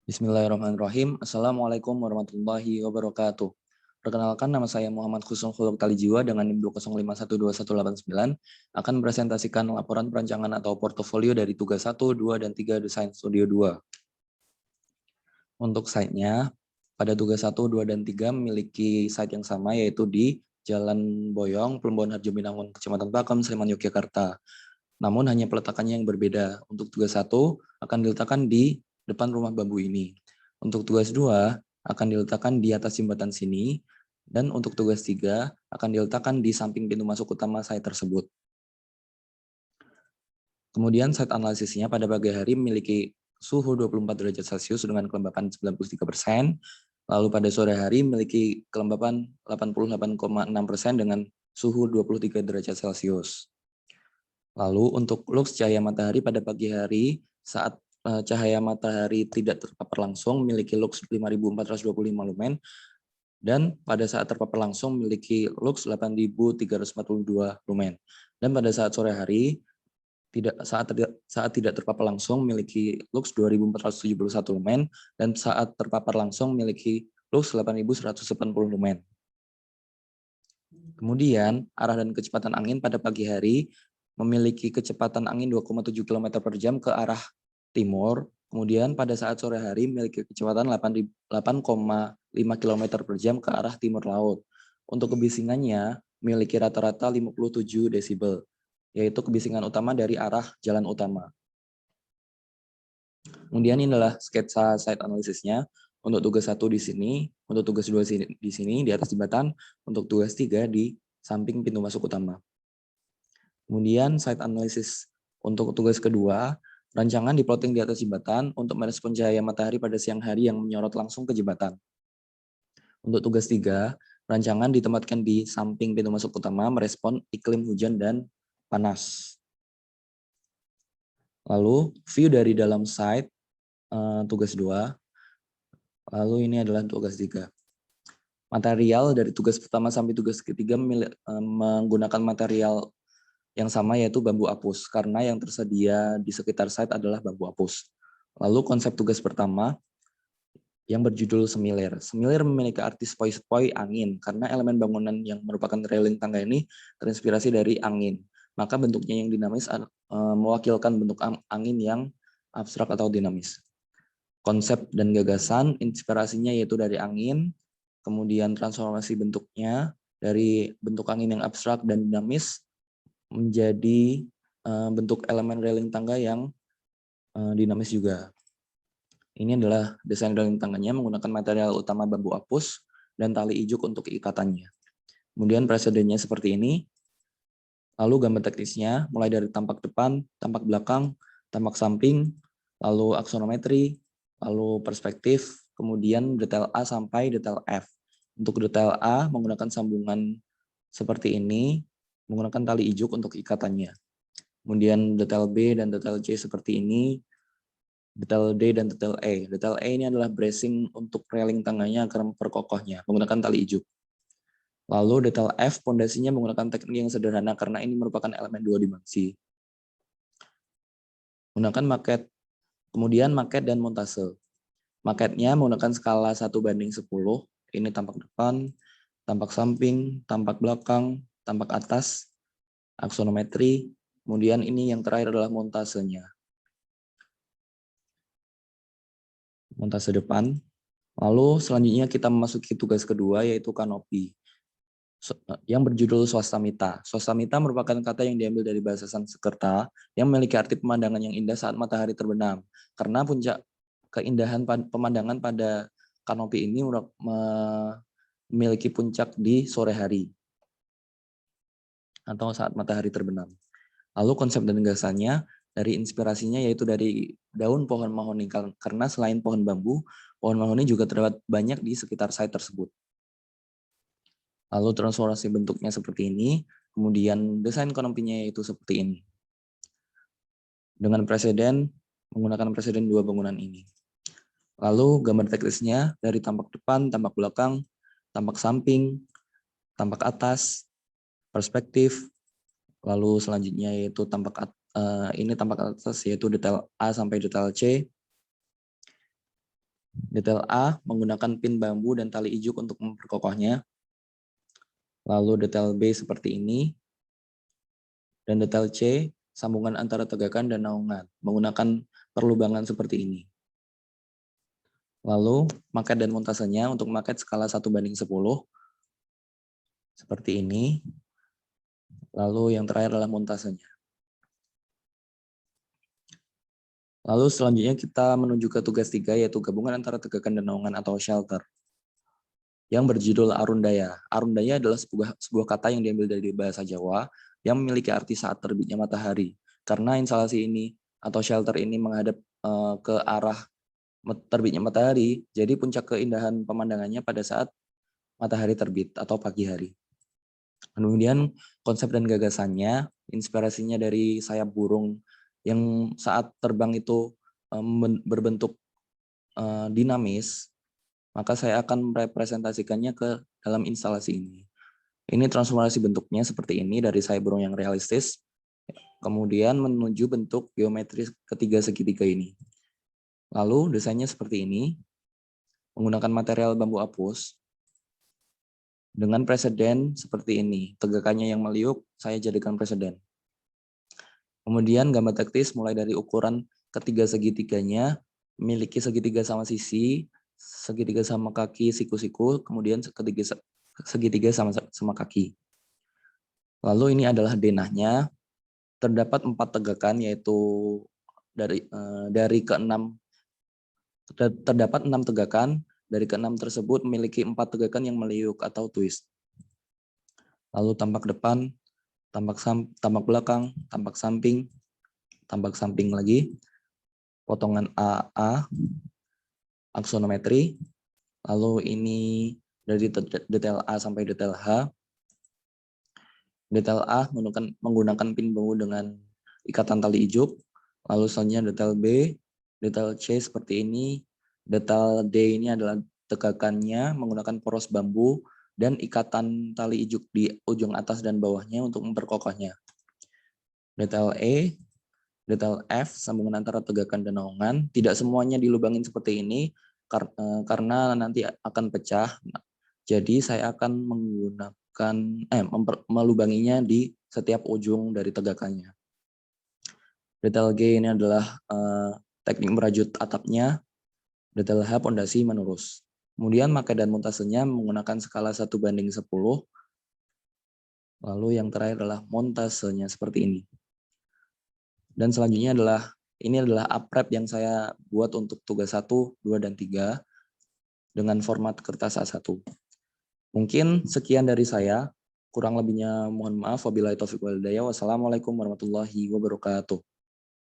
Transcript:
Bismillahirrahmanirrahim. Assalamualaikum warahmatullahi wabarakatuh. Perkenalkan, nama saya Muhammad Husnul Khuluq Talijiwa dengan NIM 205121189 akan mempresentasikan laporan perancangan atau portofolio dari tugas 1, 2, dan 3 Desain Studio 2. Untuk site-nya, pada tugas 1, 2, dan 3 memiliki site yang sama, yaitu di Jalan Boyong, Plembon Harjo Binangun, Kecamatan Pakem, Sleman, Yogyakarta. Namun hanya peletakannya yang berbeda. Untuk tugas 1 akan diletakkan di depan rumah bambu ini. Untuk tugas 2 akan diletakkan di atas jembatan sini. Dan untuk tugas 3 akan diletakkan di samping pintu masuk utama site tersebut. Kemudian site analisisnya pada pagi hari memiliki suhu 24 derajat Celcius dengan kelembapan 93%. Lalu pada sore hari memiliki kelembapan 88,6% dengan suhu 23 derajat Celcius. Lalu untuk lux cahaya matahari pada pagi hari saat cahaya matahari tidak terpapar langsung memiliki lux 5425 lumen, dan pada saat terpapar langsung memiliki lux 8342 lumen. Dan pada saat sore hari saat tidak terpapar langsung memiliki lux 2471 lumen, dan saat terpapar langsung memiliki lux 8180 lumen. Kemudian arah dan kecepatan angin pada pagi hari memiliki kecepatan angin 2,7 km per jam ke arah timur. Kemudian pada saat sore hari memiliki kecepatan 8,5 km per jam ke arah timur laut. Untuk kebisingannya memiliki rata-rata 57 desibel, yaitu kebisingan utama dari arah jalan utama. Kemudian ini adalah sketsa site analisisnya. Untuk tugas 1 di sini, untuk tugas 2 di sini di atas jembatan, untuk tugas 3 di samping pintu masuk utama. Kemudian site analisis untuk tugas kedua, rancangan diplotting di atas jembatan untuk merespon cahaya matahari pada siang hari yang menyorot langsung ke jembatan. Untuk tugas 3, rancangan ditempatkan di samping pintu masuk utama merespon iklim hujan dan panas. Lalu view dari dalam site tugas 2. Lalu ini adalah tugas 3. Material dari tugas pertama sampai tugas ketiga menggunakan material yang sama, yaitu bambu apus, karena yang tersedia di sekitar site adalah bambu apus. Lalu konsep tugas pertama yang berjudul semilir. Semilir memiliki arti sepoi-sepoi angin, karena elemen bangunan yang merupakan railing tangga ini terinspirasi dari angin. Maka bentuknya yang dinamis mewakilkan bentuk angin yang abstrak atau dinamis. Konsep dan gagasan inspirasinya yaitu dari angin, kemudian transformasi bentuknya dari bentuk angin yang abstrak dan dinamis menjadi bentuk elemen railing tangga yang dinamis juga. Ini adalah desain railing tangganya menggunakan material utama bambu apus dan tali ijuk untuk ikatannya. Kemudian presidennya seperti ini. Lalu gambar teknisnya mulai dari tampak depan, tampak belakang, tampak samping, lalu aksonometri, lalu perspektif, kemudian detail A sampai detail F. Untuk detail A menggunakan sambungan seperti ini, menggunakan tali ijuk untuk ikatannya. Kemudian detail B dan detail C seperti ini, detail D dan detail E. Detail E ini adalah bracing untuk railing tangganya agar memperkokohnya, menggunakan tali ijuk. Lalu detail F, pondasinya menggunakan teknik yang sederhana karena ini merupakan elemen 2 dimensi. Menggunakan maket, kemudian maket dan montase. Maketnya menggunakan skala 1:10, ini tampak depan, tampak samping, tampak belakang, tampak atas, aksonometri, kemudian ini yang terakhir adalah montasenya. Montase depan. Lalu selanjutnya kita memasuki tugas kedua, yaitu kanopi yang berjudul swastamita. Swastamita merupakan kata yang diambil dari bahasa Sanskerta yang memiliki arti pemandangan yang indah saat matahari terbenam. Karena puncak keindahan pemandangan pada kanopi ini memiliki puncak di sore hari atau saat matahari terbenam. Lalu konsep dan gagasannya dari inspirasinya yaitu dari daun pohon mahoni, karena selain pohon bambu, pohon mahoni juga terdapat banyak di sekitar site tersebut. Lalu transformasi bentuknya seperti ini, kemudian desain kanopinya yaitu seperti ini. Dengan menggunakan presiden dua bangunan ini. Lalu gambar teknisnya dari tampak depan, tampak belakang, tampak samping, tampak atas, perspektif, lalu selanjutnya yaitu tampak atas yaitu detail A sampai detail C. Detail A, menggunakan pin bambu dan tali ijuk untuk memperkokohnya. Lalu detail B seperti ini. Dan detail C, sambungan antara tegakan dan naungan, menggunakan perlubangan seperti ini. Lalu, maket dan montasenya untuk maket skala 1:10, seperti ini. Lalu yang terakhir adalah montasenya. Lalu selanjutnya kita menuju ke tugas 3, yaitu gabungan antara tegakan dan naungan atau shelter, yang berjudul Arundaya. Arundaya adalah sebuah kata yang diambil dari bahasa Jawa yang memiliki arti saat terbitnya matahari. Karena instalasi ini atau shelter ini menghadap ke arah terbitnya matahari, jadi puncak keindahan pemandangannya pada saat matahari terbit atau pagi hari. Kemudian konsep dan gagasannya, inspirasinya dari sayap burung yang saat terbang itu berbentuk dinamis, maka saya akan merepresentasikannya ke dalam instalasi ini. Ini transformasi bentuknya seperti ini dari sayap burung yang realistis, kemudian menuju bentuk geometris ketiga segitiga ini. Lalu desainnya seperti ini, menggunakan material bambu apus, dengan preseden seperti ini. Tegakannya yang meliuk, saya jadikan preseden. Kemudian gambar teknis mulai dari ukuran ketiga segitiganya, memiliki segitiga sama sisi, segitiga sama kaki siku-siku, kemudian segitiga sama kaki. Lalu ini adalah denahnya. Terdapat 4 tegakan, yaitu dari keenam terdapat 6 tegakan. Dari keenam tersebut memiliki 4 tegakan yang meliuk atau twist. Lalu tampak depan, tampak belakang, tampak samping lagi, potongan AA, aksonometri, lalu ini dari detail A sampai detail H. Detail A menggunakan pin bambu dengan ikatan tali ijuk, lalu selanjutnya detail B, detail C seperti ini, detail D ini adalah tegakannya menggunakan poros bambu dan ikatan tali ijuk di ujung atas dan bawahnya untuk memperkokohnya. Detail E, detail F, sambungan antara tegakan dan naungan. Tidak semuanya dilubangin seperti ini karena nanti akan pecah. Jadi saya akan melubanginya di setiap ujung dari tegakannya. Detail G ini adalah teknik merajut atapnya. Detail H, pondasi menurus. Kemudian maket dan montasenya menggunakan skala 1:10. Lalu yang terakhir adalah montasenya seperti ini. Dan selanjutnya ini adalah aprep yang saya buat untuk tugas 1, 2, dan 3 dengan format kertas A1. Mungkin sekian dari saya. Kurang lebihnya mohon maaf. Wabillahi taufiq wal hidayah. Wassalamualaikum warahmatullahi wabarakatuh.